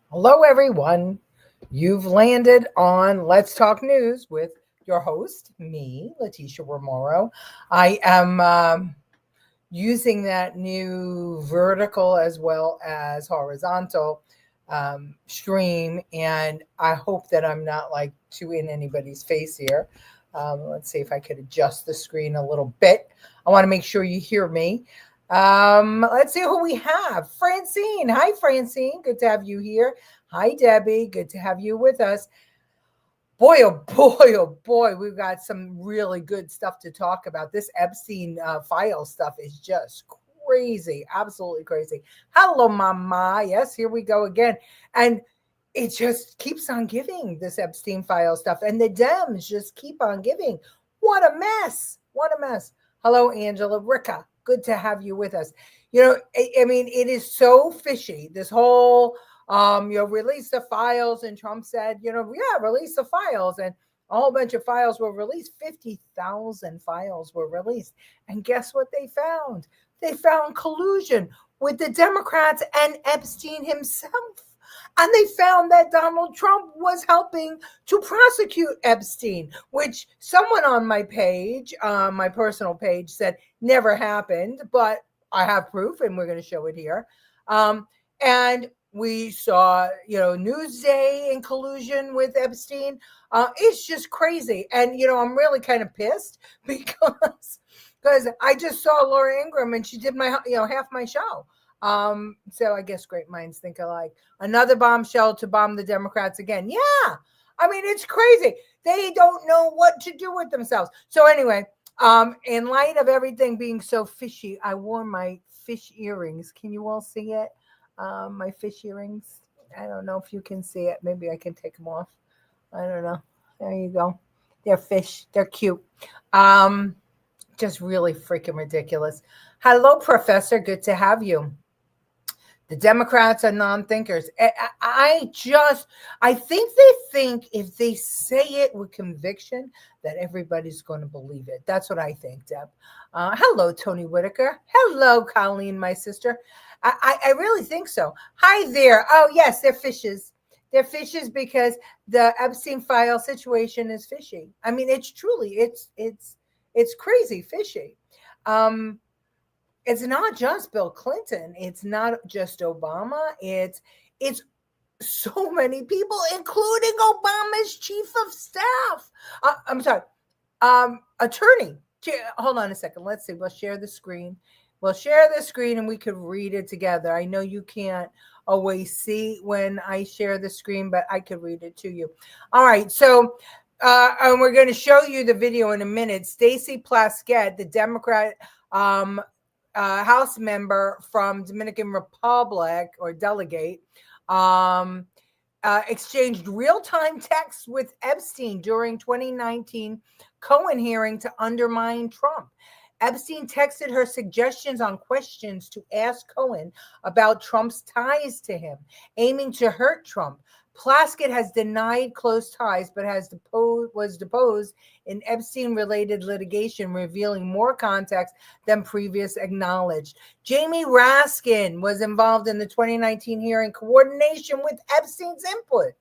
Hello, everyone. You've landed on Let's Talk News with your host, me, Leticia Remauro. I am using that new vertical as well as horizontal stream, and I hope that I'm not like too in anybody's face here. Let's see if I could adjust the screen a little bit. I want to make sure you hear me. Let's see who we have. Francine. Hi, Francine. Good to have you here. Hi, Debbie. Good to have you with us. Boy, oh boy, oh boy, we've got some really good stuff to talk about. This Epstein file stuff is just crazy, absolutely crazy. Hello, Mama. Yes, here we go again. And it just keeps on giving, this Epstein file stuff. And the Dems just keep on giving. What a mess. What a mess. Hello, Angela Ricca. Good to have you with us. I mean, it is so fishy. This whole release the files. And Trump said, yeah, release the files. And a whole bunch of files were released. 50,000 files were released. And guess what they found? They found collusion with the Democrats and Epstein himself. And they found that Donald Trump was helping to prosecute Epstein, which someone on my page, my personal page, said never happened, but I have proof and we're going to show it here. And we saw, Newsday in collusion with Epstein. It's just crazy. And, I'm really kind of pissed because I just saw Laura Ingraham and she did my, half my show. So I guess great minds think alike. Another bombshell to bomb the Democrats again. Yeah. I mean, it's crazy. They don't know what to do with themselves. So anyway, in light of everything being so fishy, I wore my fish earrings. Can you all see it? My fish earrings. I don't know if you can see it. Maybe I can take them off. I don't know. There you go. They're fish. They're cute. Just really freaking ridiculous. Hello, Professor. Good to have you. The Democrats are non-thinkers. I think they think if they say it with conviction that everybody's going to believe it. That's what I think, Deb. Hello, Tony Whitaker. Hello, Colleen, my sister. I really think so. Hi there. Oh, yes, they're fishes. They're fishes because the Epstein file situation is fishy. I mean, it's crazy fishy. It's not just Bill Clinton. It's not just Obama. It's so many people, including Obama's chief of staff. I'm sorry, attorney. Hold on a second. Let's see. We'll share the screen. And we could read it together. I know you can't always see when I share the screen, but I could read it to you. All right. So, and we're going to show you the video in a minute. Stacey Plaskett, the Democrat House member from Dominican Republic or delegate, exchanged real-time texts with Epstein during 2019 Cohen hearing to undermine Trump. Epstein texted her suggestions on questions to ask Cohen about Trump's ties to him, aiming to hurt Trump. Plaskett has denied close ties, but was deposed in Epstein-related litigation, revealing more context than previous acknowledged. Jamie Raskin was involved in the 2019 hearing, coordination with Epstein's input.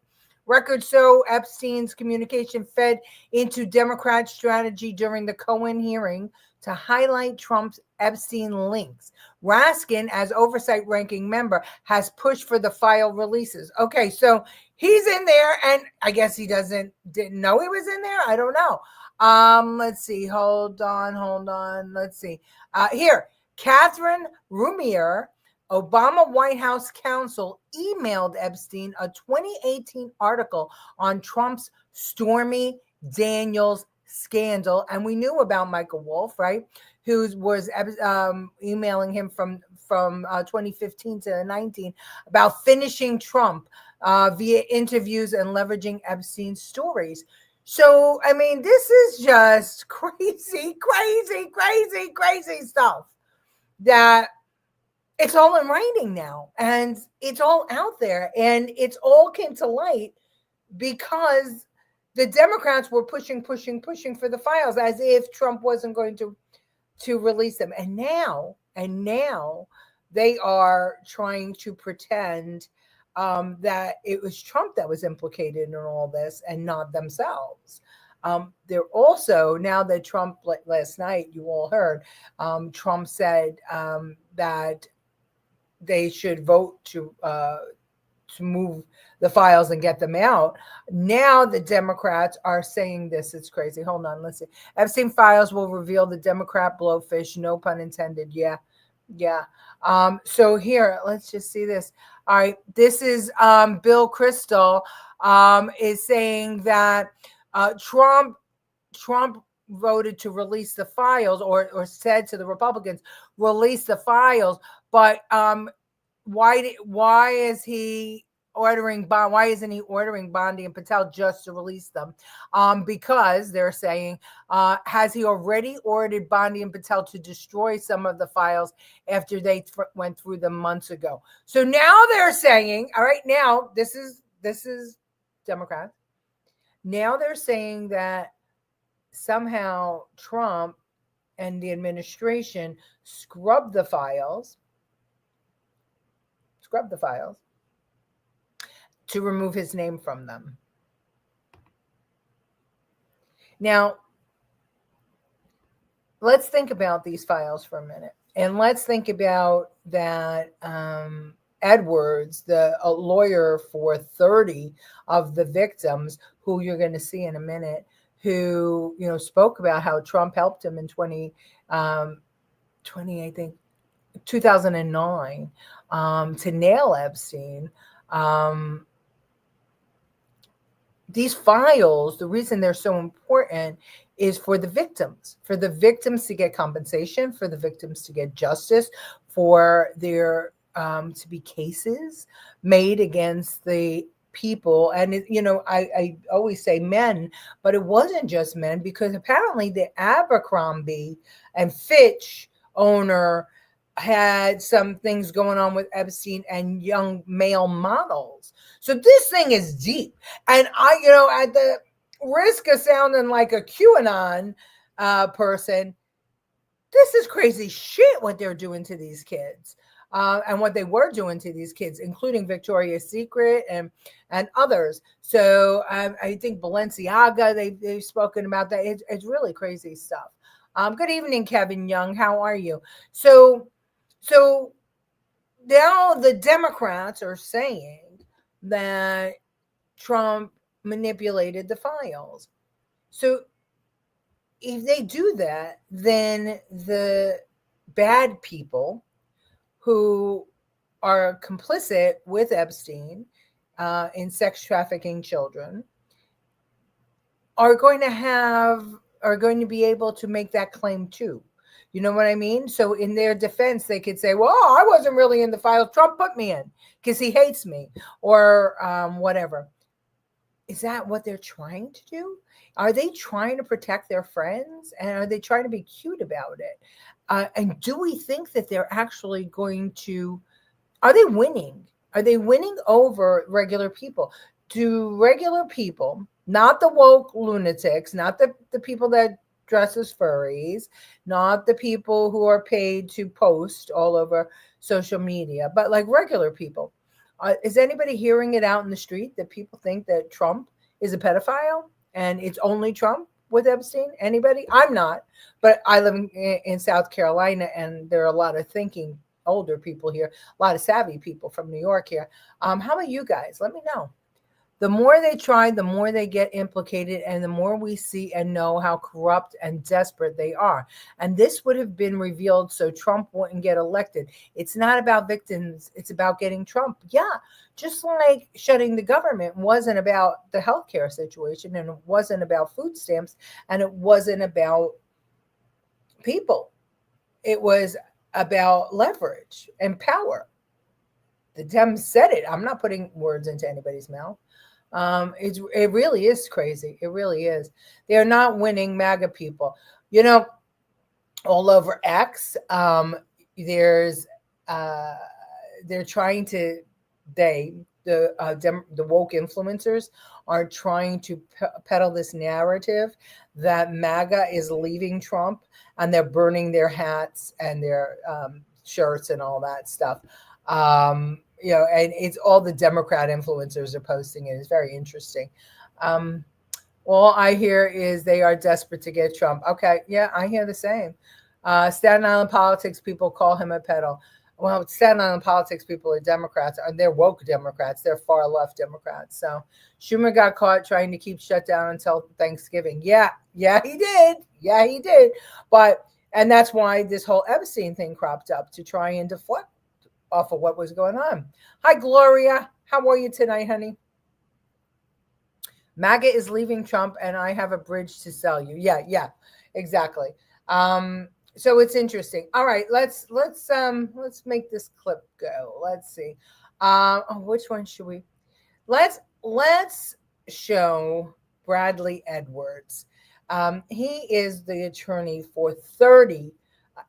Records show Epstein's communication fed into Democrat strategy during the Cohen hearing to highlight Trump's Epstein links. Raskin, as oversight ranking member, has pushed for the file releases. Okay, so he's in there, and I guess he didn't know he was in there. I don't know. Let's see. Hold on. Let's see. Here, Catherine Rumier, Obama White House counsel, emailed Epstein a 2018 article on Trump's Stormy Daniels scandal. And we knew about Michael Wolff, right? Who was emailing him from 2015 to 19 about finishing Trump via interviews and leveraging Epstein's stories. So, I mean, this is just crazy stuff that it's all in writing now, and it's all out there, and it's all came to light because the Democrats were pushing for the files as if Trump wasn't going to release them. And now they are trying to pretend that it was Trump that was implicated in all this and not themselves. They're also, now that Trump, last night, you all heard, Trump said that they should vote to move the files and get them out. Now the Democrats are saying this. It's crazy. Hold on. Let's see. Epstein files will reveal the Democrat blowfish. No pun intended. Yeah. So here, let's just see this. All right. This is Bill Kristol is saying that Trump voted to release the files, or said to the Republicans, release the files. But why is he ordering Bond? Why isn't he ordering Bondi and Patel just to release them? Because they're saying, has he already ordered Bondi and Patel to destroy some of the files after they went through them months ago? So now they're saying, all right, now this is Democrats. Now they're saying that somehow Trump and the administration scrubbed the files to remove his name from them. Now, let's think about these files for a minute. And let's think about that Edwards, a lawyer for 30 of the victims, who you're going to see in a minute, who, spoke about how Trump helped him in 2009 to nail Epstein. These files, the reason they're so important is for the victims to get compensation, for the victims to get justice, for there to be cases made against the people. And I always say men, but it wasn't just men, because apparently the Abercrombie and Fitch owner had some things going on with Epstein and young male models. So this thing is deep. And I, at the risk of sounding like a QAnon person, this is crazy shit what they're doing to these kids. And what they were doing to these kids, including Victoria's Secret and others. So I think Balenciaga, they've spoken about that. It's really crazy stuff. Good evening, Kevin Young. How are you? So now the Democrats are saying that Trump manipulated the files. So if they do that, then the bad people who are complicit with Epstein in sex trafficking children are going to be able to make that claim too. You know what I mean? So in their defense, they could say, well, I wasn't really in the files. Trump put me in because he hates me, or whatever. Is that what they're trying to do? Are they trying to protect their friends? And are they trying to be cute about it? And do we think that they're actually going to, are they winning? Are they winning over regular people? Do regular people, not the woke lunatics, not the people that dress as furries, not the people who are paid to post all over social media, but like regular people, is anybody hearing it out in the street that people think that Trump is a pedophile and it's only Trump with Epstein? Anybody? I'm not, but I live in South Carolina, and there are a lot of thinking older people here, a lot of savvy people from New York here. How about you guys? Let me know. The more they try, the more they get implicated, and the more we see and know how corrupt and desperate they are. And this would have been revealed so Trump wouldn't get elected. It's not about victims. It's about getting Trump. Yeah, just like shutting the government wasn't about the healthcare situation, and it wasn't about food stamps, and it wasn't about people. It was about leverage and power. The Dems said it. I'm not putting words into anybody's mouth. It really is crazy. It really is. They're not winning MAGA people. All over X, there's they're trying to, the woke influencers are trying to peddle this narrative that MAGA is leaving Trump, and they're burning their hats and their shirts and all that stuff. and it's all the Democrat influencers are posting it. It's very interesting. All I hear is they are desperate to get Trump. Okay, yeah, I hear the same. Staten Island politics people call him a pedo. Well, Staten Island politics people are Democrats, and they're woke Democrats. They're far left Democrats. So Schumer got caught trying to keep shut down until Thanksgiving. Yeah, he did. Yeah, he did. And that's why this whole Epstein thing cropped up, to try and deflect off of what was going on. Hi, Gloria. How are you tonight, honey? MAGA is leaving Trump, and I have a bridge to sell you. Yeah, exactly. So it's interesting. All right, let's make this clip go. Let's see. Which one should we? Let's show Bradley Edwards. He is the attorney for 30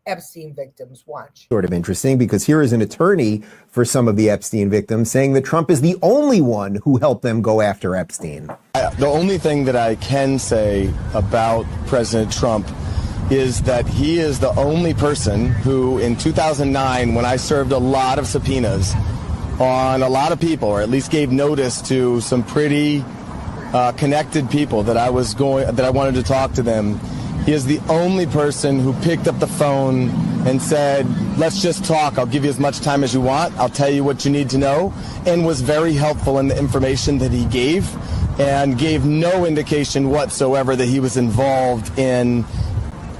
Epstein victims. Watch. Sort of interesting, because here is an attorney for some of the Epstein victims saying that Trump is the only one who helped them go after Epstein. The only thing that I can say about President Trump is that he is the only person who, in 2009, when I served a lot of subpoenas on a lot of people, or at least gave notice to some pretty connected people that I wanted to talk to them, he is the only person who picked up the phone and said, let's just talk. I'll give you as much time as you want. I'll tell you what you need to know, and was very helpful in the information that he gave, and gave no indication whatsoever that he was involved in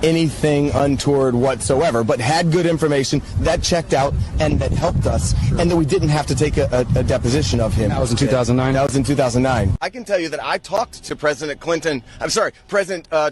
anything untoward whatsoever, but had good information that checked out and that helped us, and that we didn't have to take a deposition of him. That was in 2009? That was in 2009. I can tell you that I talked to President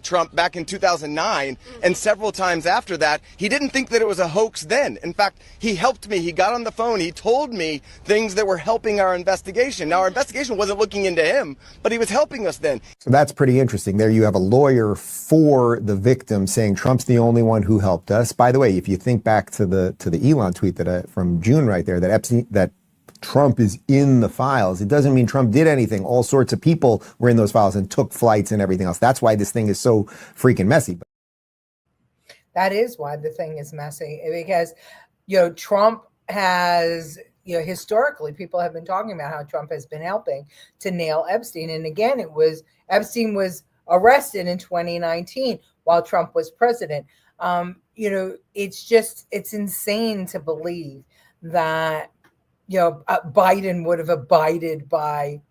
Trump back in 2009, and several times after that. He didn't think that it was a hoax then. In fact, he helped me. He got on the phone. He told me things that were helping our investigation. Now, our investigation wasn't looking into him, but he was helping us then. So that's pretty interesting. There you have a lawyer for the victims saying Trump's the only one who helped us. By the way, if you think back to the Elon tweet from June right there, that Trump is in the files, it doesn't mean Trump did anything. All sorts of people were in those files and took flights and everything else. That's why this thing is so freaking messy. That is why the thing is messy, because Trump has, historically, people have been talking about how Trump has been helping to nail Epstein. And again, Epstein was arrested in 2019 while Trump was president. It's insane to believe that, Biden would have abided by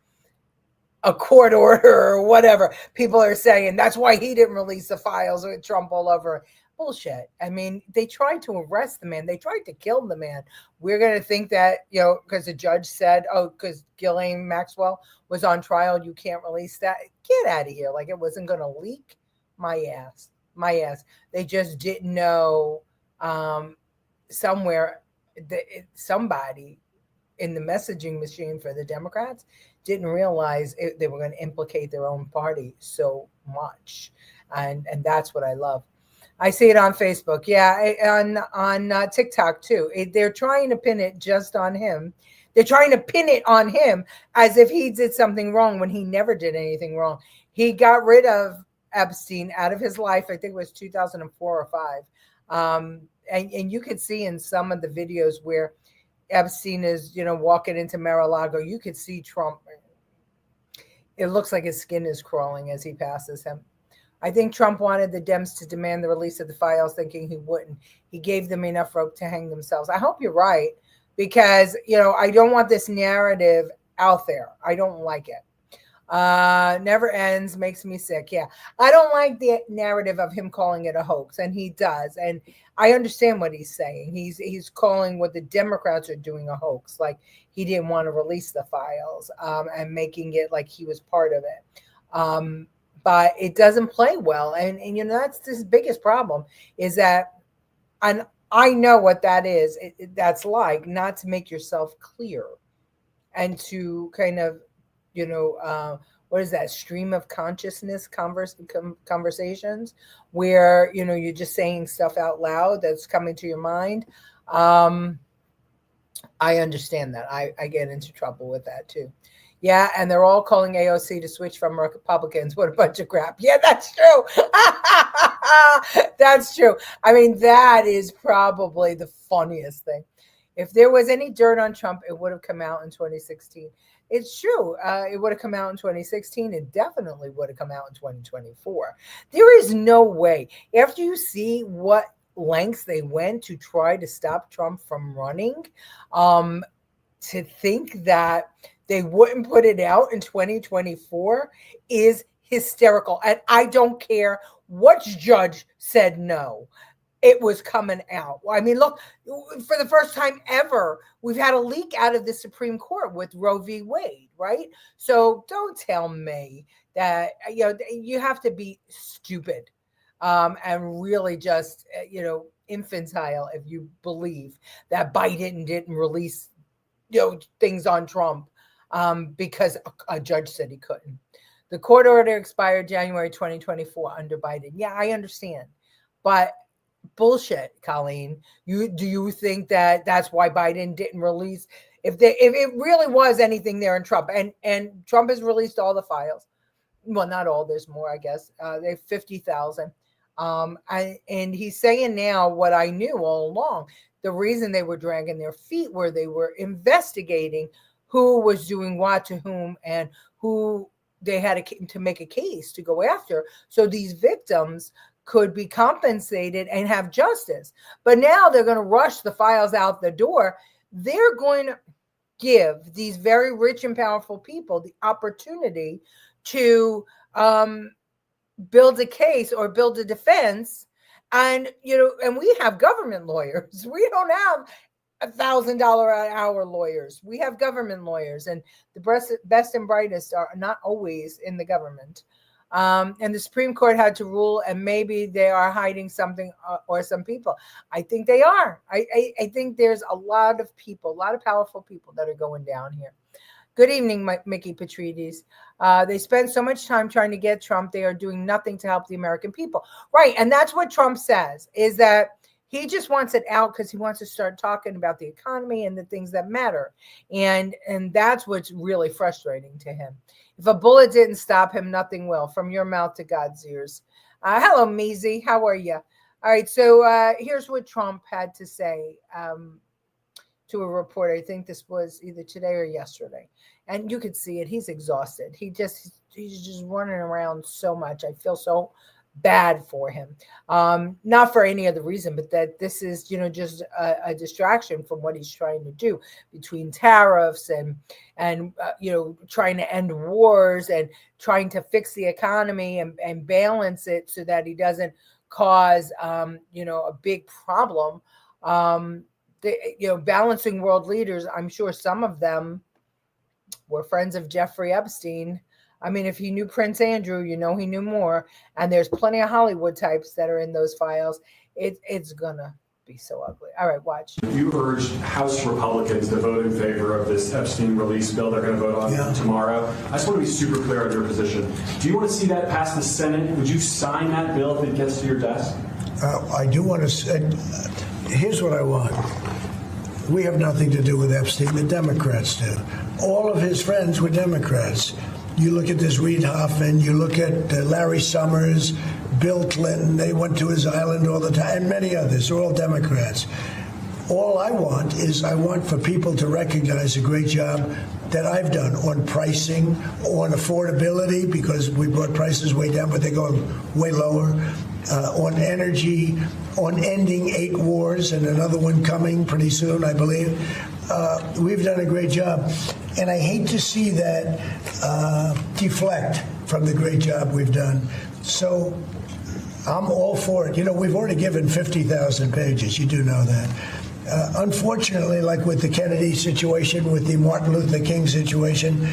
a court order or whatever. People are saying that's why he didn't release the files with Trump all over. Bullshit. I mean, they tried to arrest the man. They tried to kill the man. We're going to think that, because the judge said, because Ghislaine Maxwell was on trial, you can't release that. Get out of here. Like it wasn't going to leak. My ass. They just didn't know somebody in the messaging machine for the Democrats didn't realize they were going to implicate their own party so much. And that's what I love. I see it on Facebook. Yeah, on TikTok too. They're trying to pin it just on him. They're trying to pin it on him as if he did something wrong when he never did anything wrong. He got rid of Epstein out of his life. I think it was 2004 or 5. And you could see in some of the videos where Epstein is, walking into Mar-a-Lago, you could see Trump. It looks like his skin is crawling as he passes him. I think Trump wanted the Dems to demand the release of the files, thinking he wouldn't. He gave them enough rope to hang themselves. I hope you're right, because, I don't want this narrative out there. I don't like it. Never ends, makes me sick. Yeah, I don't like the narrative of him calling it a hoax, and he does. And I understand what he's saying. He's calling what the Democrats are doing a hoax, like he didn't want to release the files, and making it like he was part of it. But it doesn't play well, and that's his biggest problem, is that, and I know what that is. That's like not to make yourself clear, and to kind of, what is that, stream of consciousness conversations where, you're just saying stuff out loud that's coming to your mind. I understand that. I get into trouble with that too. Yeah, and they're all calling AOC to switch from Republicans. What a bunch of crap. Yeah, that's true. That's true. I mean, that is probably the funniest thing. If there was any dirt on Trump, it would have come out in 2016. It's true. It would have come out in 2016. It definitely would have come out in 2024. There is no way. After you see what lengths they went to try to stop Trump from running, to think that they wouldn't put it out in 2024 is hysterical. And I don't care which judge said no. It was coming out. I mean, look, for the first time ever, we've had a leak out of the Supreme Court with Roe v. Wade, right? So don't tell me that, you have to be stupid and really just, infantile if you believe that Biden didn't release, things on Trump because a judge said he couldn't. The court order expired January 2024 under Biden. Yeah, I understand. But bullshit, Colleen. Do you think that that's why Biden didn't release? If it really was anything there in Trump, and Trump has released all the files. Well, not all. There's more, I guess. They have 50,000. And he's saying now what I knew all along. The reason they were dragging their feet were they were investigating who was doing what to whom and who they had to make a case to go after. So these victims could be compensated and have justice. But now they're going to rush the files out the door. They're going to give these very rich and powerful people the opportunity to build a case or build a defense. And, and we have government lawyers. We don't have $1,000 an hour lawyers. We have government lawyers, and the best and brightest are not always in the government. And the Supreme Court had to rule, and maybe they are hiding something or some people. I think they are. I think there's a lot of people, a lot of powerful people that are going down here. Good evening, Mickey Petrides. They spend so much time trying to get Trump. They are doing nothing to help the American people. Right. And that's what Trump says, is that he just wants it out because he wants to start talking about the economy and the things that matter. And that's what's really frustrating to him. If a bullet didn't stop him, nothing will. From your mouth to God's ears. Hello, Measy. How are you? All right. So here's what Trump had to say to a reporter. I think this was either today or yesterday. And you could see it. He's exhausted. He's just running around so much. I feel so bad for him. Not for any other reason, but that this is, just a distraction from what he's trying to do between tariffs and trying to end wars and trying to fix the economy and balance it so that he doesn't cause, a big problem. Balancing world leaders, I'm sure some of them were friends of Jeffrey Epstein. I mean, if he knew Prince Andrew, he knew more. And there's plenty of Hollywood types that are in those files. It's going to be so ugly. All right, watch. You urged House Republicans to vote in favor of this Epstein release bill they're going to vote on tomorrow. I just want to be super clear on your position. Do you want to see that pass the Senate? Would you sign that bill if it gets to your desk? I do want to. Here's what I want. We have nothing to do with Epstein. The Democrats do. All of his friends were Democrats. You look at this Reid Hoffman, you look at Larry Summers, Bill Clinton, they went to his island all the time, and many others, they're all Democrats. All I want for people to recognize a great job that I've done on pricing, on affordability, because we brought prices way down, but they're going way lower, on energy, on ending 8 wars, and another one coming pretty soon, I believe. We've done a great job. And I hate to see that deflect from the great job we've done. So I'm all for it. We've already given 50,000 pages. You do know that. Unfortunately, like with the Kennedy situation, with the Martin Luther King situation,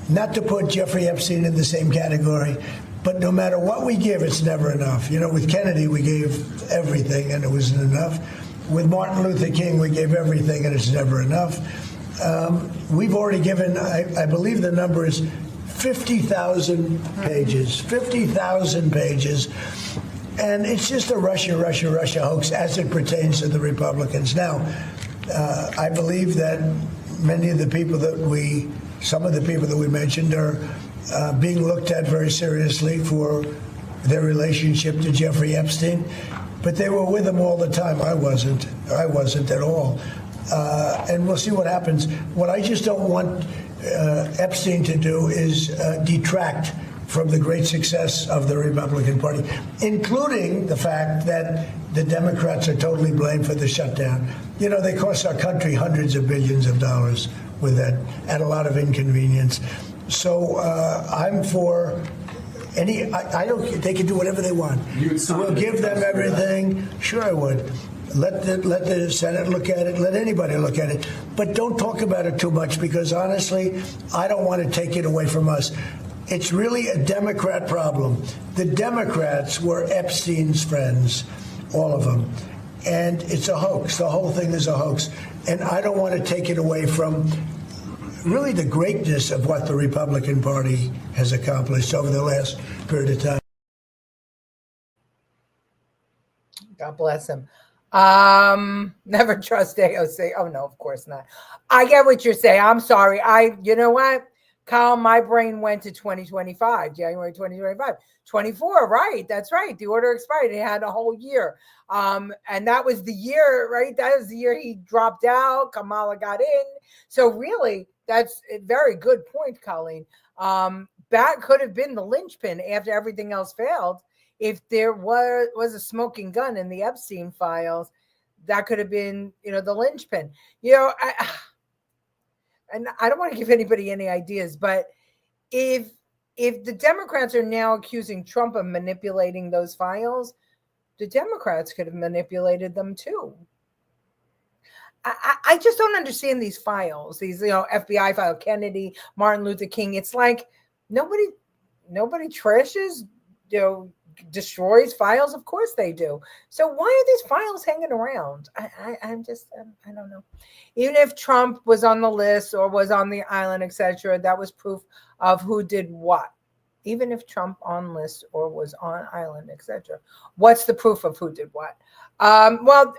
not to put Jeffrey Epstein in the same category, but no matter what we give, it's never enough. With Kennedy, we gave everything, and it wasn't enough. With Martin Luther King, we gave everything, and it's never enough. We've already given, I believe the number is 50,000 pages, 50,000 pages. And it's just a Russia hoax as it pertains to the Republicans. Now, I believe that some of the people that we mentioned are being looked at very seriously for their relationship to Jeffrey Epstein. But they were with him all the time. I wasn't at all. and we'll see what happens. What I just don't want Epstein to do is detract from the great success of the Republican Party, including the fact that the Democrats are totally blamed for the shutdown. You know, they cost our country hundreds of billions of dollars with that, at a lot of inconvenience. So I'm for any. I don't. They can do whatever they want. We'll give them everything. Sure, I would. Let the Senate look at it. Let anybody look at it. But don't talk about it too much, because honestly, I don't want to take it away from us. It's really a Democrat problem. The Democrats were Epstein's friends, all of them. And it's a hoax. The whole thing is a hoax. And I don't want to take it away from really the greatness of what the Republican Party has accomplished over the last period of time. God bless him. Never trust AOC. Oh, no, of course not. I get what you're saying. I'm sorry. You know what? Kyle, my brain went to 2025, January 2025. 24, right? That's right. The order expired. It had a whole year. And that was the year, right? That was the year he dropped out. Kamala got in. So really, that's a very good point, Colleen. That could have been the linchpin after everything else failed. If there was a smoking gun in the Epstein files, that could have been, the linchpin. And I don't want to give anybody any ideas, but if the Democrats are now accusing Trump of manipulating those files, the Democrats could have manipulated them too. I just don't understand these files, these FBI file, Kennedy, Martin Luther King. It's like nobody trashes, destroys files. Of course they do. So why are these files hanging around? I don't know. Even if Trump was on the list or was on the island, etc., that was proof of who did what. Even if Trump on list or was on island, etc., what's the proof of who did what? Well,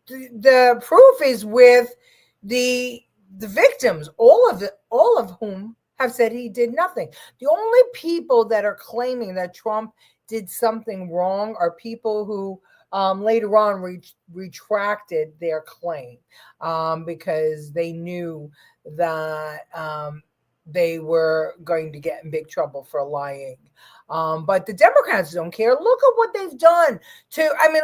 the proof is with the victims, all of whom have said he did nothing. The only people that are claiming that Trump did something wrong are people who later on retracted their claim because they knew that they were going to get in big trouble for lying. But the Democrats don't care. Look at what they've done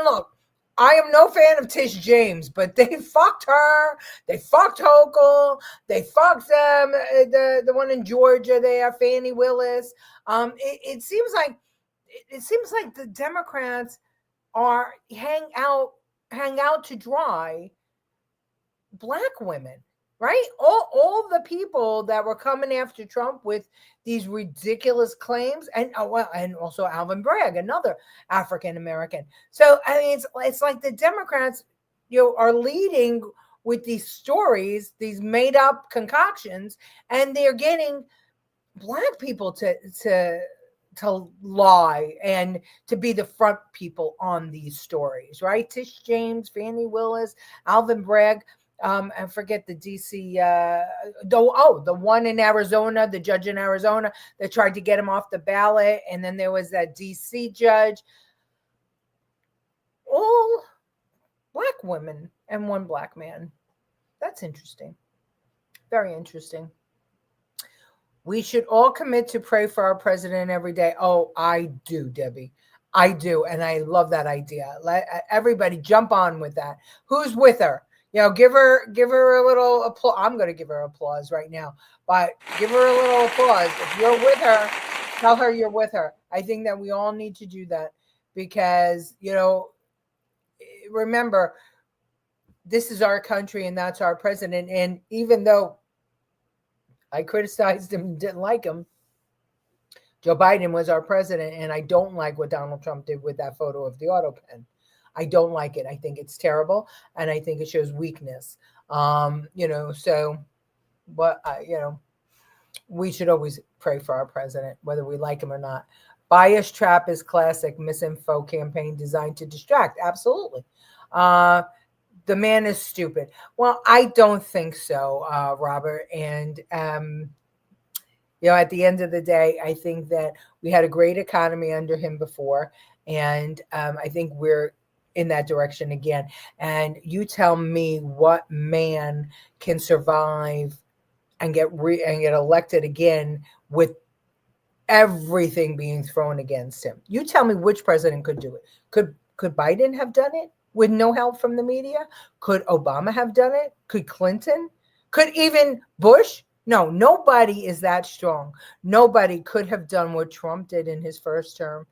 look, I am no fan of Tish James, but they fucked her. They fucked Hochul. They fucked the one in Georgia there, Fannie Willis. It seems like the Democrats are hang out to dry Black women, right? All the people that were coming after Trump with these ridiculous claims, and also Alvin Bragg, another African American. So it's like the Democrats, are leading with these stories, these made up concoctions, and they're getting Black people to lie and to be the front people on these stories, right? Tish James, Fannie Willis, Alvin Bragg. I forget the DC, the one in Arizona, the judge in Arizona that tried to get him off the ballot. And then there was that DC judge. All Black women and one Black man. That's interesting. Very interesting. We should all commit to pray for our president every day. Oh, I do, Debbie. I do. And I love that idea. Let everybody jump on with that. Who's with her? Give her a little applause. I'm going to give her applause right now, but give her a little applause. If you're with her, tell her you're with her. I think that we all need to do that because, remember, this is our country and that's our president. And even though I criticized him and didn't like him, Joe Biden was our president. And I don't like what Donald Trump did with that photo of the auto pen. I don't like it. I think it's terrible. And I think it shows weakness. We should always pray for our president, whether we like him or not. Bias trap is classic misinfo campaign designed to distract. Absolutely. The man is stupid. Well, I don't think so, Robert. And, at the end of the day, I think that we had a great economy under him before. And I think we're in that direction again. And you tell me what man can survive and get elected again with everything being thrown against him. You tell me which president could do it. Could Biden have done it with no help from the media? Could Obama have done it? Could Clinton? Could even Bush? No, nobody is that strong. Nobody could have done what Trump did in his first term,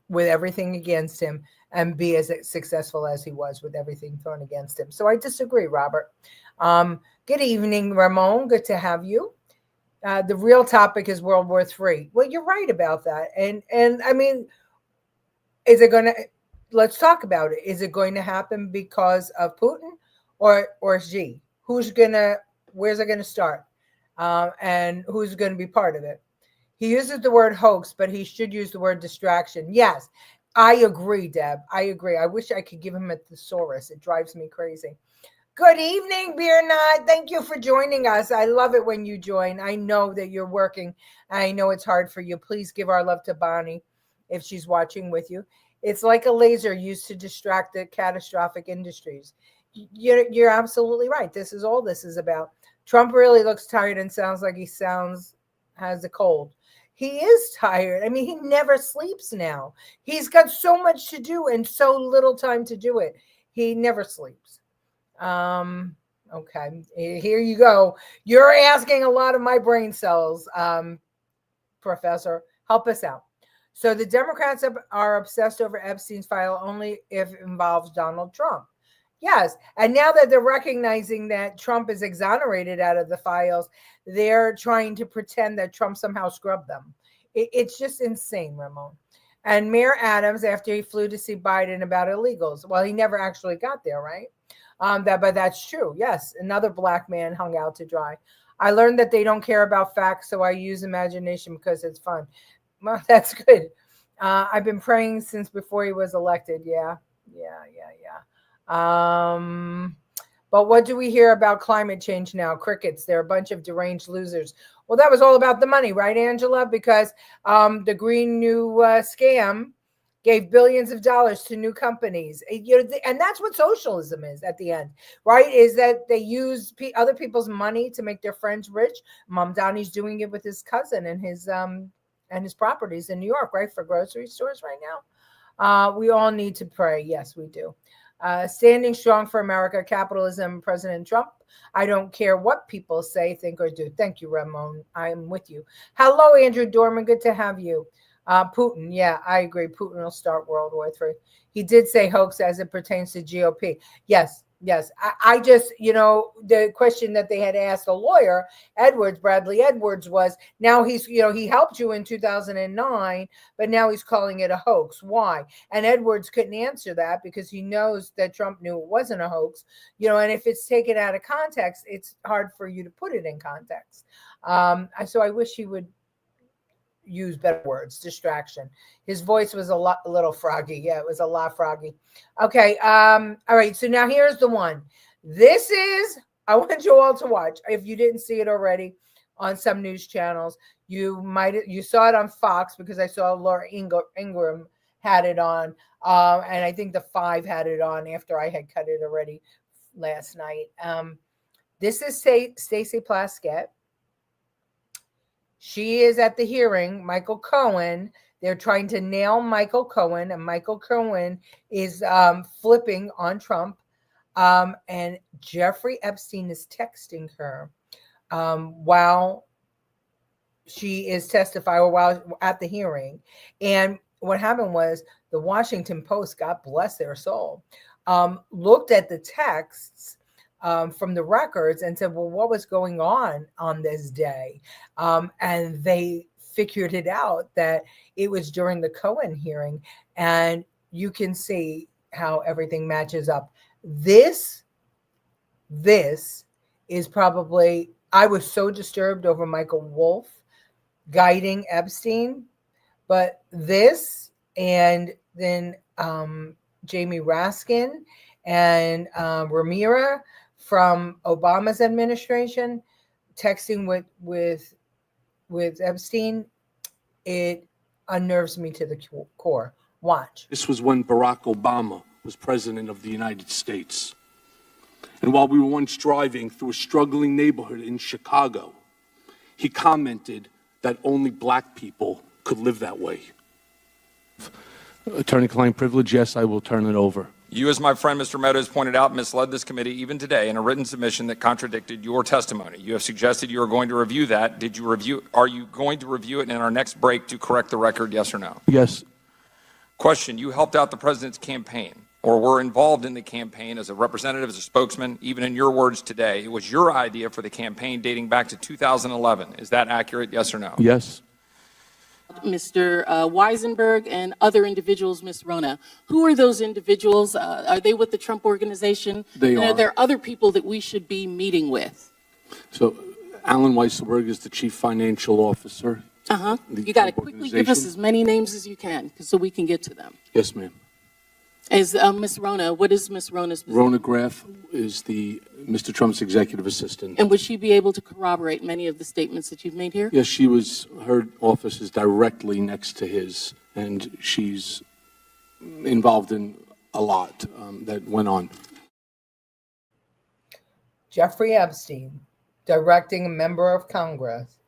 with everything against him, and be as successful as he was with everything thrown against him. So I disagree, Robert. Good evening, Ramon. Good to have you. The real topic is World War III. Well, you're right about that. And I mean, is it going to, let's talk about it. Is it going to happen because of Putin or Xi? Where's it going to start? And who's going to be part of it? He uses the word hoax, but he should use the word distraction. Yes, I agree, Deb. I agree. I wish I could give him a thesaurus. It drives me crazy. Good evening, Beer Nut. Thank you for joining us. I love it when you join. I know that you're working. I know it's hard for you. Please give our love to Bonnie if she's watching with you. It's like a laser used to distract the catastrophic industries. You're absolutely right. This is all this is about. Trump really looks tired and sounds like he has a cold. He is tired. I mean, he never sleeps now. He's got so much to do and so little time to do it. He never sleeps. Okay, here you go. You're asking a lot of my brain cells, Professor. Help us out. So the Democrats are obsessed over Epstein's file only if it involves Donald Trump. Yes, and now that they're recognizing that Trump is exonerated out of the files, they're trying to pretend that Trump somehow scrubbed them. It's just insane, Ramon. And Mayor Adams, after he flew to see Biden about illegals, well, he never actually got there, right? But that's true. Yes, another black man hung out to dry. I learned that they don't care about facts, so I use imagination because it's fun. Well, that's good. I've been praying since before he was elected. Yeah. But what do we hear about climate change now? Crickets. They're a bunch of deranged losers. Well, that was all about the money, right, Angela? Because the Green New scam gave billions of dollars to new companies. And that's what socialism is at the end, right? Is that they use other people's money to make their friends rich. Mamdani's doing it with his cousin and his properties in New York, right? For grocery stores right now. We all need to pray. Yes, we do. Standing strong for America, capitalism, President Trump. I don't care what people say, think, or do. Thank you, Ramon. I'm with you. Hello, Andrew Dorman. Good to have you. Putin. Yeah, I agree. Putin will start World War III. He did say hoax as it pertains to GOP. Yes. I just, the question that they had asked a lawyer, Bradley Edwards, was now he's, he helped you in 2009, but now he's calling it a hoax. Why? And Edwards couldn't answer that because he knows that Trump knew it wasn't a hoax, and if it's taken out of context, it's hard for you to put it in context. So I wish he would use better words. Distraction. His voice was a little froggy. Yeah, it was a lot froggy. Okay. All right. So now here's the one. I want you all to watch. If you didn't see it already on some news channels, you saw it on Fox because I saw Laura Ingraham had it on. And I think the 5 had it on after I had cut it already last night. This is Stacey Plaskett. She is at the hearing. Michael Cohen. They're trying to nail Michael Cohen, and Michael Cohen is flipping on Trump. And Jeffrey Epstein is texting her while she is testifying or while at the hearing. And what happened was the Washington Post, God bless their soul, looked at the texts from the records and said, well, what was going on this day? And they figured it out that it was during the Cohen hearing. And you can see how everything matches up. This is probably, I was so disturbed over Michael Wolff guiding Epstein, but this and then Jamie Raskin and Ramira from Obama's administration texting with Epstein, it unnerves me to the core. Watch. This was when Barack Obama was president of the United States. And while we were once driving through a struggling neighborhood in Chicago, he commented that only black people could live that way. Attorney-client privilege, yes, I will turn it over. You, as my friend Mr. Meadows pointed out, misled this committee even today in a written submission that contradicted your testimony. You have suggested you are going to review that. Are you going to review it in our next break to correct the record, yes or no? Yes. Question, you helped out the president's campaign or were involved in the campaign as a representative, as a spokesman, even in your words today. It was your idea for the campaign dating back to 2011. Is that accurate, yes or no? Yes. Mr. Weisenberg and other individuals, Ms. Rona. Who are those individuals? Are they with the Trump organization? They and are. Are there other people that we should be meeting with? So Alan Weisselberg is the chief financial officer. You got to quickly give us as many names as you can so we can get to them. Yes, ma'am. Is Ms. Rona, what is Ms. Rona's position? Rona Graff is Mr. Trump's executive assistant. And would she be able to corroborate many of the statements that you've made here? Yes, her office is directly next to his, and she's involved in a lot that went on. Jeffrey Epstein directing a member of Congress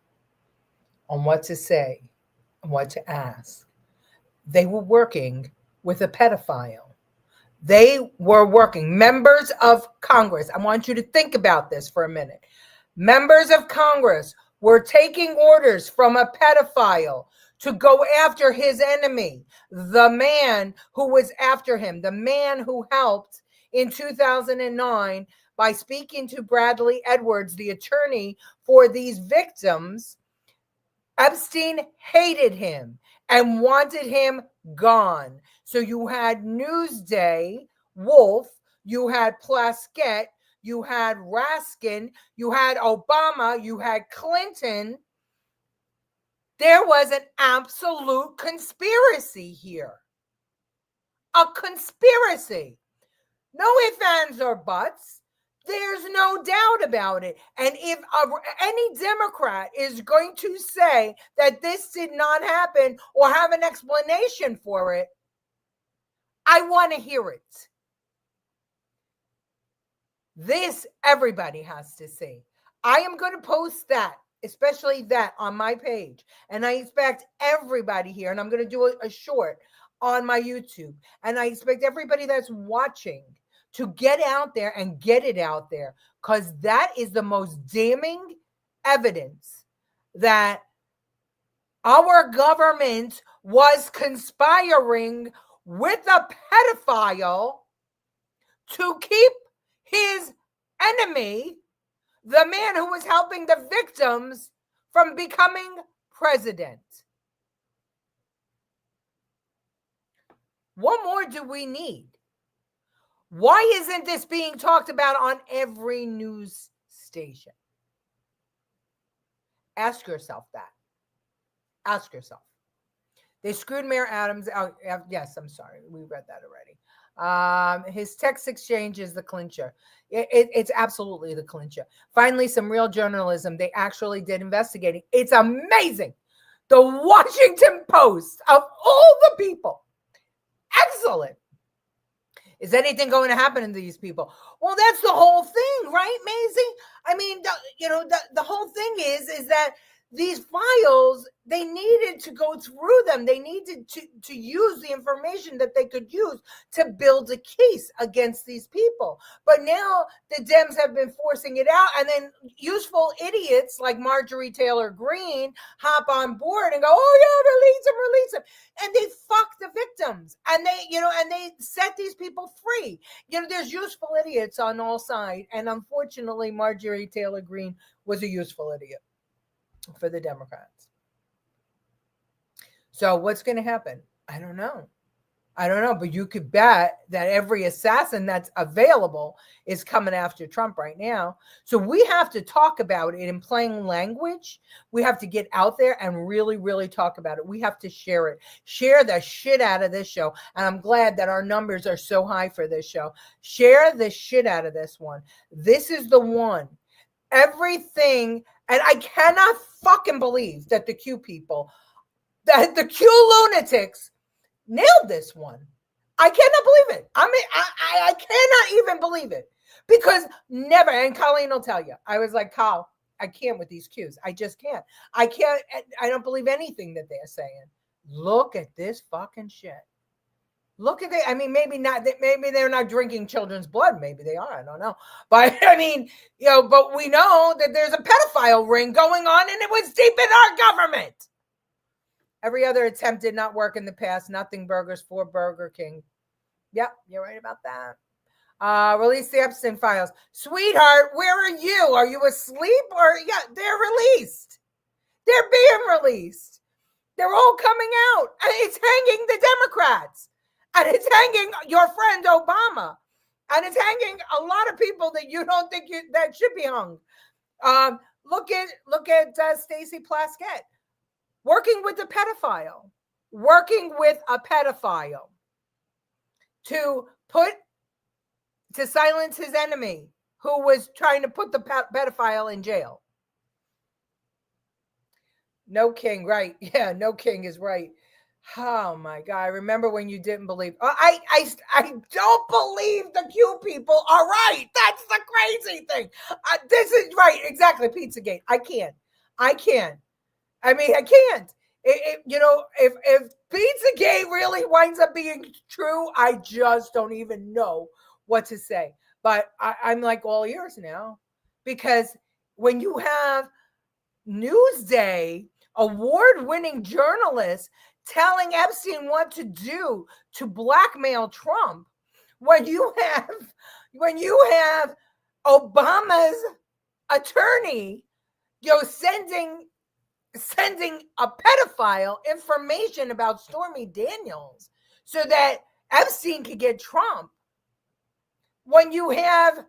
on what to say and what to ask. They were working with a pedophile. They were working, members of Congress. I want you to think about this for a minute. Members of Congress were taking orders from a pedophile to go after his enemy, the man who was after him, the man who helped in 2009 by speaking to Bradley Edwards, the attorney for these victims. Epstein hated him and wanted him gone. So you had Newsday, Wolf, you had Plaskett, you had Raskin, you had Obama, you had Clinton. There was an absolute conspiracy here. A conspiracy. No ifs, ands, or buts. There's no doubt about it. And if any Democrat is going to say that this did not happen or have an explanation for it, I want to hear it. This everybody has to see. I am going to post that, especially that on my page. And I expect everybody here, and I'm going to do a short on my YouTube. And I expect everybody that's watching to get out there and get it out there, because that is the most damning evidence that our government was conspiring with a pedophile to keep his enemy, the man who was helping the victims, from becoming president. What more do we need? Why isn't this being talked about on every news station? Ask yourself that. Ask yourself. They screwed Mayor Adams out. Yes, I'm sorry. We read that already. His text exchange is the clincher. It's absolutely the clincher. Finally, some real journalism. They actually did investigating. It's amazing. The Washington Post, of all the people. Excellent. Is anything going to happen to these people? Well, that's the whole thing, right, Maisie? I mean, the whole thing is that these files, they needed to go through them. They needed to use the information that they could use to build a case against these people. But now the Dems have been forcing it out, and then useful idiots like Marjorie Taylor Greene hop on board and go, oh yeah, release them. And they fuck the victims, and they set these people free. There's useful idiots on all sides. And unfortunately, Marjorie Taylor Greene was a useful idiot for the Democrats. So what's going to happen? I don't know, but you could bet that every assassin that's available is coming after Trump right now. So we have to talk about it in plain language. We have to get out there and really, really talk about it. We have to share it. Share the shit out of this show. And I'm glad that our numbers are so high for this show. Share the shit out of this one. This is the one. Everything. And I cannot fucking believe that the Q people, that the Q lunatics nailed this one. I cannot believe it. I mean, I cannot even believe it because never, and Colleen will tell you, I was like, Kyle, I can't with these cues. I just can't. I don't believe anything that they're saying. Look at this fucking shit. Look at it. I mean, maybe not. Maybe they're not drinking children's blood. Maybe they are. I don't know. But I mean, but we know that there's a pedophile ring going on, and it was deep in our government. Every other attempt did not work in the past. Nothing burgers for Burger King. Yep, you're right about that. Release the Epstein files. Sweetheart, where are you? Are you asleep? Or yeah, they're released. They're being released. They're all coming out. And it's hanging the Democrats. And it's hanging your friend Obama. And it's hanging a lot of people that you don't think that should be hung. Look at Stacey Plaskett. Working with a pedophile to silence his enemy who was trying to put the pedophile in jail. No king, right? Yeah, no king is right. Oh my God! I remember when you didn't believe. I don't believe the Q people are right. That's the crazy thing. This is right, exactly. Pizzagate. I can't. I mean, I can't. If Pizzagate really winds up being true, I just don't even know what to say. But I'm like all ears now, because when you have Newsday award-winning journalists telling Epstein what to do to blackmail Trump, when you have Obama's attorney, sending a pedophile information about Stormy Daniels so that Epstein could get Trump. When you have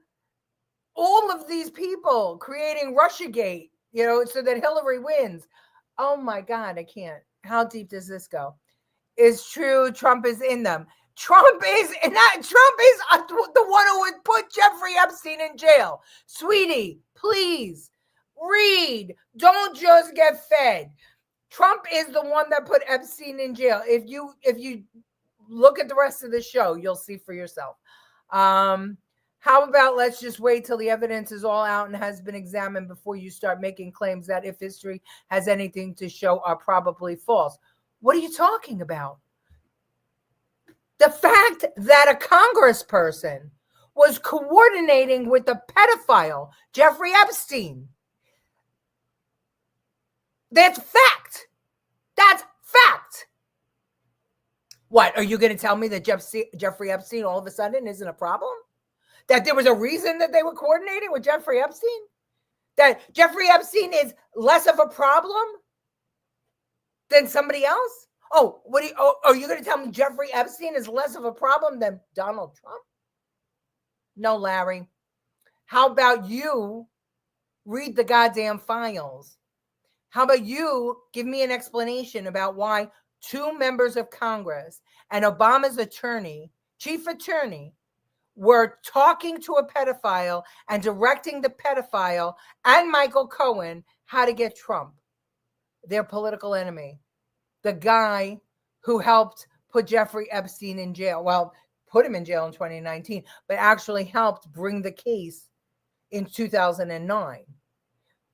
all of these people creating Russiagate, so that Hillary wins. Oh my God, I can't. How deep does this go? It's true. Trump is in them. Trump is the one who would put Jeffrey Epstein in jail. Sweetie, please read. Don't just get fed. Trump is the one that put Epstein in jail. If you look at the rest of the show, you'll see for yourself. How about let's just wait till the evidence is all out and has been examined before you start making claims that, if history has anything to show, are probably false. What are you talking about? The fact that a congressperson was coordinating with the pedophile, Jeffrey Epstein. That's fact. That's fact. What, are you going to tell me that Jeffrey Epstein all of a sudden isn't a problem? That there was a reason that they were coordinating with Jeffrey Epstein? That Jeffrey Epstein is less of a problem than somebody else? Oh, are you going to tell me Jeffrey Epstein is less of a problem than Donald Trump? No, Larry. How about you read the goddamn files? How about you give me an explanation about why 2 members of Congress and Obama's chief attorney, were talking to a pedophile and directing the pedophile and Michael Cohen how to get Trump, their political enemy, the guy who helped put Jeffrey Epstein in jail. Well, put him in jail in 2019, but actually helped bring the case in 2009.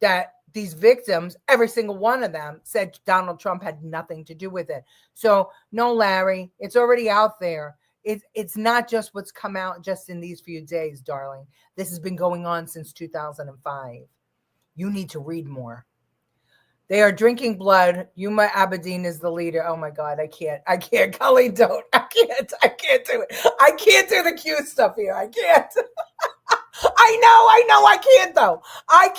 That these victims, every single one of them, said Donald Trump had nothing to do with it. So no, Larry, it's already out there. It's not just what's come out just in these few days, darling. This has been going on since 2005. You need to read more. They are drinking blood. Yuma Abedin is the leader. Oh my God, I can't. Colleen, don't. I can't do it. I can't do the Q stuff here. I can't. I know. I can't though. I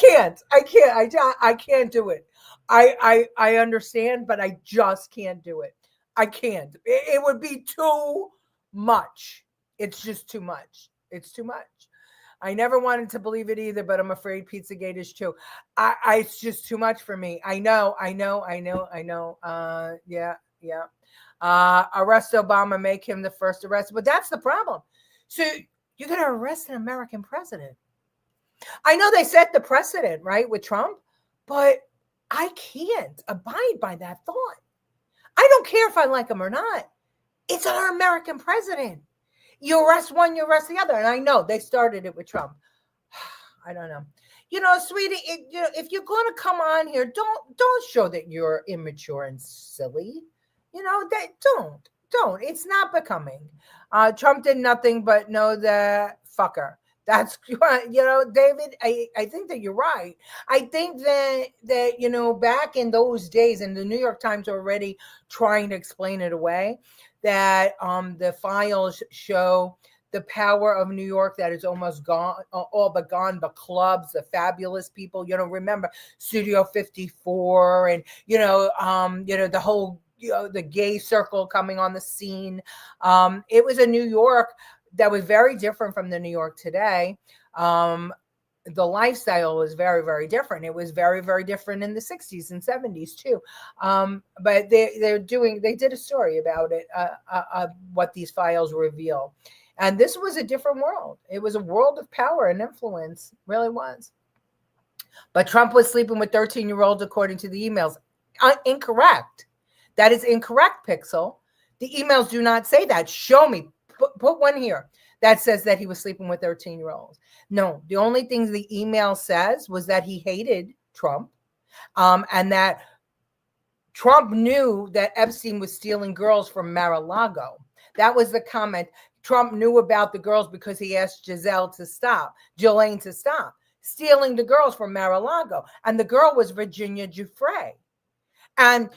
can't do it. I understand, but I just can't do it. I can't. It would be too much. It's just too much. It's too much. I never wanted to believe it either, but I'm afraid Pizzagate is true. It's just too much for me. I know. Yeah. Arrest Obama, make him the first arrest. But that's the problem. So you're going to arrest an American president. I know they set the precedent, right, with Trump, but I can't abide by that thought. I don't care if I like him or not. It's our American president. You arrest one, you arrest the other. And I know they started it with Trump. I don't know. Sweetie, if you're going to come on here, don't show that you're immature and silly. Don't. It's not becoming. Trump did nothing but know the fucker. That's, David, I think that you're right. I think that back in those days, and the New York Times are already trying to explain it away, that the files show the power of New York that is almost gone, all but gone. The clubs, the fabulous people, remember Studio 54 and, the whole, the gay circle coming on the scene. It was a New York that was very different from the New York today. The lifestyle was very, very different. It was very, very different in the 60s and 70s too. But they did a story about it, what these files reveal. And this was a different world. It was a world of power and influence, really was. But Trump was sleeping with 13-year-olds according to the emails. Incorrect. That is incorrect, Pixel. The emails do not say that. Show me. Put one here that says that he was sleeping with 13-year-olds. No, the only thing the email says was that he hated Trump, and that Trump knew that Epstein was stealing girls from Mar-a-Lago. That was the comment. Trump knew about the girls because he asked Ghislaine to stop stealing the girls from Mar-a-Lago. And the girl was Virginia Giuffre. And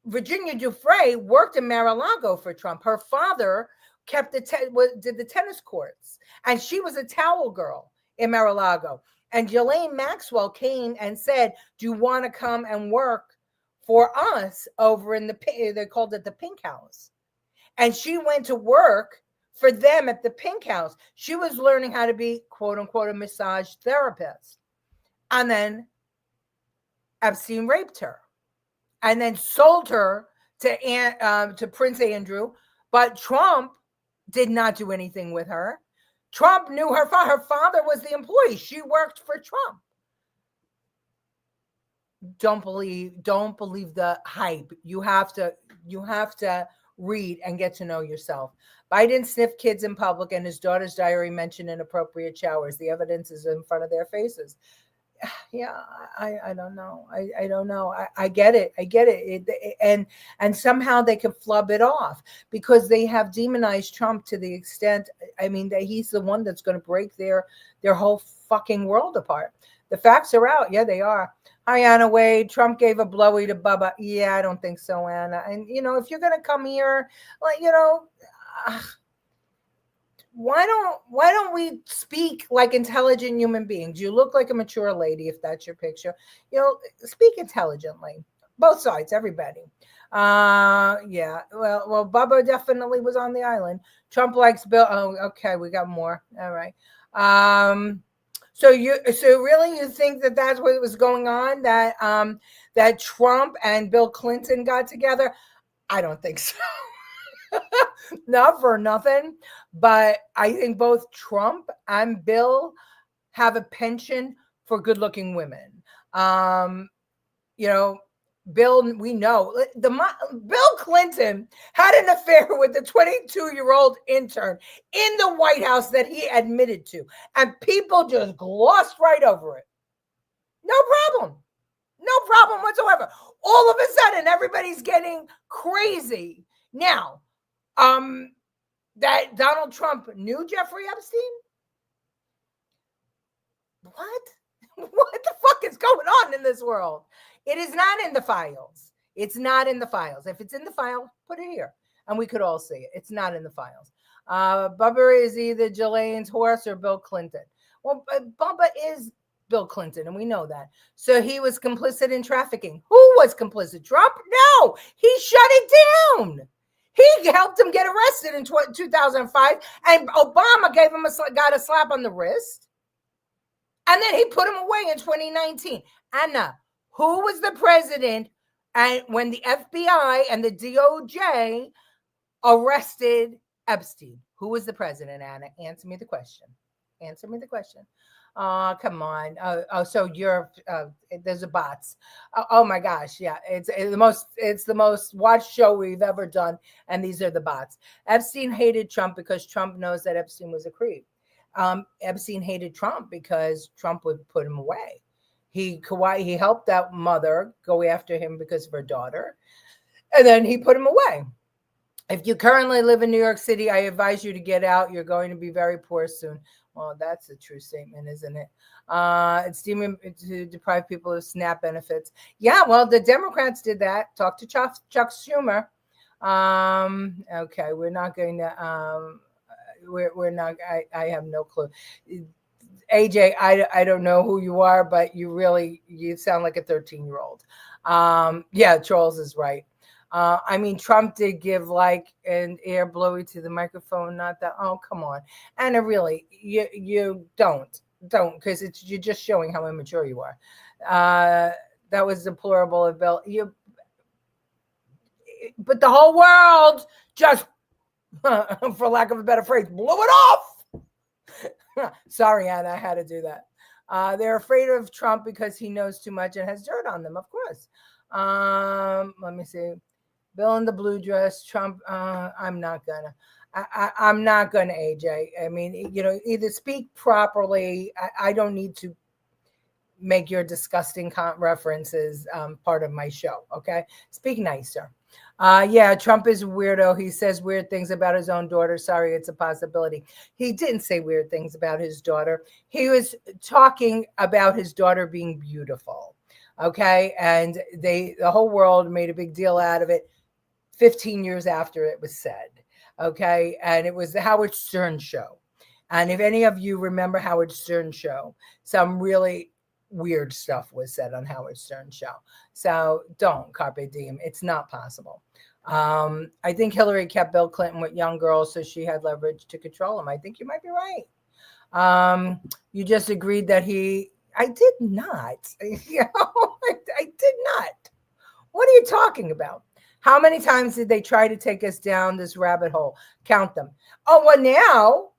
Virginia Giuffre worked in Mar-a-Lago for Trump. Her father did the tennis courts, and she was a towel girl in Mar-a-Lago. And Ghislaine Maxwell came and said, "Do you want to come and work for us over in they called it the Pink House?" And she went to work for them at the Pink House. She was learning how to be, quote unquote, a massage therapist. And then Epstein raped her and then sold her to Prince Andrew. But Trump did not do anything with her. Trump knew her father. Her father was the employee. She worked for Trump. Don't believe the hype. You have to read and get to know yourself. Biden sniffed kids in public, and his daughter's diary mentioned inappropriate showers. The evidence is in front of their faces. Yeah, I don't know. I don't know. I get it. And somehow they can flub it off because they have demonized Trump to the extent, that he's the one that's going to break their whole fucking world apart. The facts are out. Yeah, they are. Hi, Anna Wade. Trump gave a blowy to Bubba. Yeah, I don't think so, Anna. And, if you're going to come here, why don't we speak like intelligent human beings? You look like a mature lady, if that's your picture. Speak intelligently. Both sides, everybody. Yeah. Well, Bubba definitely was on the island. Trump likes Bill. Oh, okay. We got more. All right. So really you think that that's what was going on, that Trump and Bill Clinton got together? I don't think so. Not for nothing, but I think both Trump and Bill have a penchant for good-looking women. Bill, we know Bill Clinton had an affair with the 22-year-old intern in the White House that he admitted to, and people just glossed right over it. No problem whatsoever. All of a sudden, everybody's getting crazy now. That Donald Trump knew Jeffrey Epstein? What the fuck is going on in this world? It is not in the files. It's not in the files. If it's in the file, put it here, and we could all see it. It's not in the files. Bubba is either Ghislaine's horse or Bill Clinton. Well, Bubba is Bill Clinton, and we know that. So he was complicit in trafficking. Who was complicit? Trump? No, he shut it down. He helped him get arrested in 2005, and Obama got a slap on the wrist, and then he put him away in 2019. Anna, who was the president and when the FBI and the DOJ arrested Epstein? Who was the president, Anna? Answer me the question. Oh, come on. So you're there's a bots. Oh my gosh, yeah. It's the most watched show we've ever done, and these are the bots. Epstein hated Trump because Trump knows that Epstein was a creep. Epstein hated Trump because Trump would put him away. He helped that mother go after him because of her daughter, and then he put him away. If you currently live in New York City, I advise you to get out. You're going to be very poor soon. Well, that's a true statement, isn't it? It's deeming to deprive people of SNAP benefits. Yeah, well, the Democrats did that. Talk to Chuck Schumer. Okay, we're not going to. We're not. I have no clue. AJ, I don't know who you are, but you sound like a 13-year-old. Yeah, Charles is right. I mean, Trump did give like an air blowy to the microphone, not that. Oh, come on. And really, you don't, because you're just showing how immature you are. That was deplorable of Bill. But the whole world just, for lack of a better phrase, blew it off. Sorry, Anna, I had to do that. They're afraid of Trump because he knows too much and has dirt on them, of course. Let me see. Bill in the blue dress, Trump. I'm not gonna, AJ. I mean, either speak properly. I don't need to make your disgusting references part of my show. Okay, speak nicer. Yeah, Trump is a weirdo. He says weird things about his own daughter. Sorry, it's a possibility. He didn't say weird things about his daughter. He was talking about his daughter being beautiful. Okay, and the whole world made a big deal out of it 15 years after it was said. Okay, and it was the Howard Stern show. And if any of you remember Howard Stern show, some really weird stuff was said on Howard Stern show. So don't carpe diem. It's not possible. I think Hillary kept Bill Clinton with young girls, so she had leverage to control him. I think you might be right. You just agreed that I did not. I did not. What are you talking about? How many times did they try to take us down this rabbit hole? Count them. Oh, well,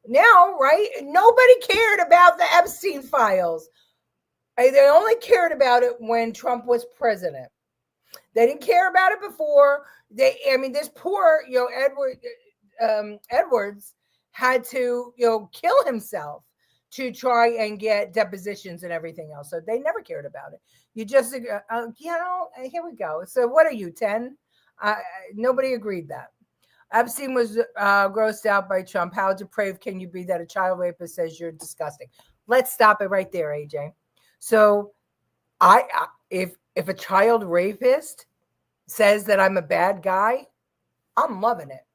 now, right? Nobody cared about the Epstein files. They only cared about it when Trump was president. They didn't care about it before. This poor, Edwards had to, kill himself to try and get depositions and everything else. So they never cared about it. You just, here we go. So what are you, 10? Nobody agreed that. Epstein was grossed out by Trump. How depraved can you be that a child rapist says you're disgusting? Let's stop it right there, AJ. So if a child rapist says that I'm a bad guy, I'm loving it,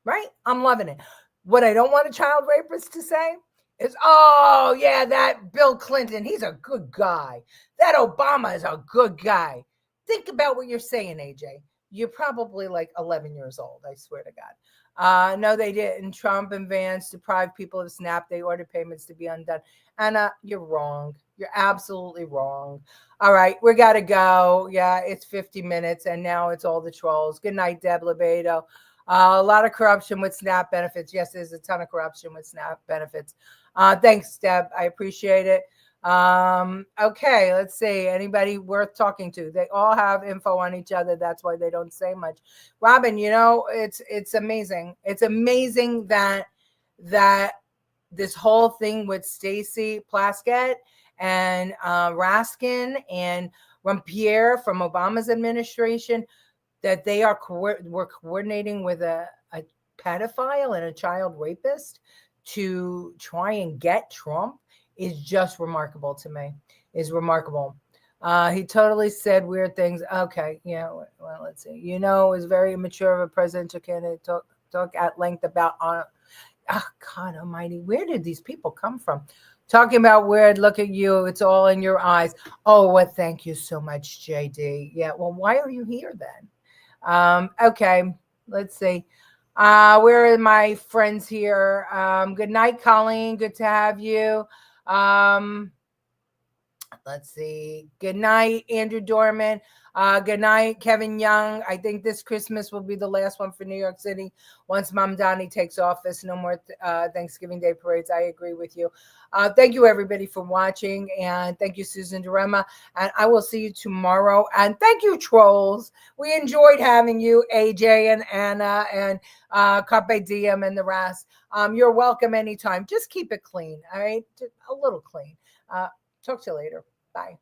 right? I'm loving it. What I don't want a child rapist to say is, oh, yeah, that Bill Clinton, he's a good guy. That Obama is a good guy. Think about what you're saying, AJ. You're probably like 11 years old, I swear to God. No, they didn't. Trump and Vance deprived people of SNAP. They ordered payments to be undone. Anna, you're wrong. You're absolutely wrong. All right, we got to go. Yeah, it's 50 minutes, and now it's all the trolls. Good night, Deb Lebedo. A lot of corruption with SNAP benefits. Yes, there's a ton of corruption with SNAP benefits. Thanks, Deb. I appreciate it. Okay, let's see. Anybody worth talking to? They all have info on each other. That's why they don't say much. Robin, it's amazing. It's amazing that this whole thing with Stacey Plaskett and Raskin and Rumpierre from Obama's administration, that they were coordinating with a pedophile and a child rapist to try and get Trump is just remarkable to me. Is remarkable. He totally said weird things. Okay, yeah. Well, let's see. It was very immature of a presidential candidate to talk at length about. God Almighty, where did these people come from? Talking about weird. Look at you. It's all in your eyes. Oh, well, thank you so much, JD. Yeah. Well, why are you here then? Okay. Let's see. Where are my friends here? Good night, Colleen. Good to have you. Let's see. Good night, Andrew Dorman. Good night, Kevin Young. I think this Christmas will be the last one for New York City. Once Mom Donnie takes office, no more Thanksgiving Day parades. I agree with you. Thank you, everybody, for watching. And thank you, Susan Durema. And I will see you tomorrow. And thank you, trolls. We enjoyed having you, AJ and Anna and Carpe Diem and the rest. You're welcome anytime. Just keep it clean, all right? Just a little clean. Talk to you later. Bye.